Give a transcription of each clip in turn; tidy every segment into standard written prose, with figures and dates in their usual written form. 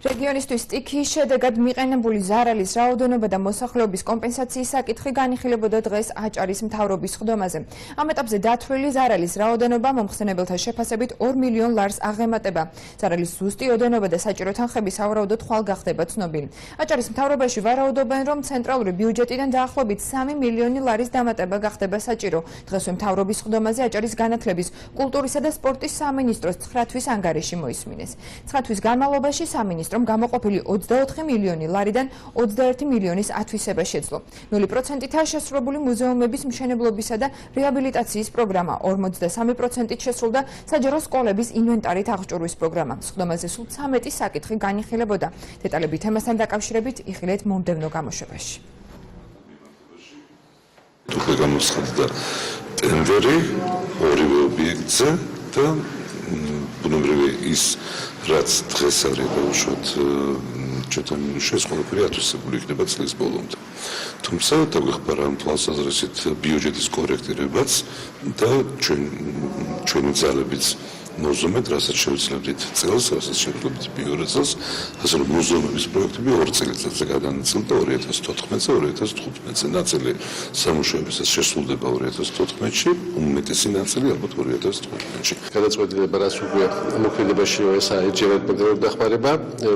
რეგიონისთვის სტიქიის შედეგად მიყენებული ზარალის რაოდენობა და მოსახლეობის კომპენსაციის საკითხი განიხილებოდა დღეს აჭარის მთავრობის სხდომაზე. Ამ ეტაპზე დათვლილი ზარალის რაოდენობა მომხსენებელთა შეფასებით 2 მილიონ ლარს აღემატება. ზარალის ზუსტი ოდენობა და საჭირო თანხები სავარაუდოდ ხვალ გახდება ცნობილი. აჭარის მთავრობაში ვარაუდობენ, რომ ცენტრალური ბიუჯეტიდან დაახლოებით 3 მილიონი ლარის დამატება გახდება საჭირო. დღესვე მთავრობის სხდომაზე აჭარის განათლების, კულტურისა და სპორტის სამინისტროს 9 თვის ანგარიში მოისმინეს. 9 თვის განმავლობაში სამინისტრომ გამოყოფილი 24 მილიონი ლარიდან 21 მილიონის ათვისება შეძლო. 0%-ით შესრულებული მუზეუმების მშენებლობისა და რეაბილიტაციის პროგრამა 53%-ით შესრულდა საჯარო სკოლების ინვენტარით აღჭურვის პროგრამა. სხდომაზე სულ 13 საკითხი განიხილებოდა. დეტალები თემასთან დაკავშირებით იხილეთ მომდევნო გამოშვებაში. უკვე გამოცხადდა ტენდერი ორივე ობიექტზე და ბუნებრივი ის რაც დღეს არის ბავშვად ჩეთენილში ეს ყველაფერი ათვისებული იქნება წლის ბოლომდე. თუმცა დაგვეხმარა ამ თვალსაზრისით ბიუჯეტის კორექტირებაც და ჩვენი ძალებიც მოზომეთ, რასაც შევძლებდით წელს, რასაც შევძლებდით მეორე წელს, ასე რომ მოზომების პროექტები 2 წელიწადზე გადანაწილდა 2014-ზე, 2015-ზე. ნაწილი სამუშაოებისას შესრულდება 2014-ში, უმეტესი ნაწილი ალბათ 2015-ში. გადაწყვეტილება რაც უკვე მოქმედებაში ესა ეჯერად პროგრამის დახმარება,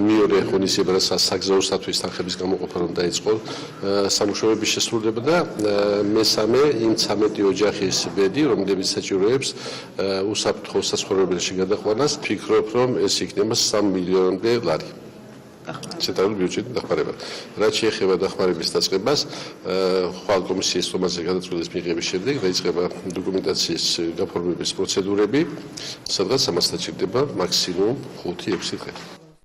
მეორე ღონისძიება რასაც საგზაოსათვის თანხების გამოყოფა რომ დაიწყო სამუშაოების შესრულება და მესამე იმ 13 ოჯახის ბედი, რომლებიც საჭიროებს უსაფრთხო საცხოვრებელში გადაყვანას, ფიქრობ რომ ეს იქნება 3 მილიონამდე ლარი. ცენტრალური ბიუჯეტის დახმარება. რაც შეეხება დახმარების დაწყებას, ხვალ კომისიის სხდომაზე გადაწყვეტილის მიღების შემდეგ დაიწყება დოკუმენტაციის გაფორმების პროცედურები, სადღაც ამას დაჭირდება მაქსიმუმ 5-6 დღე.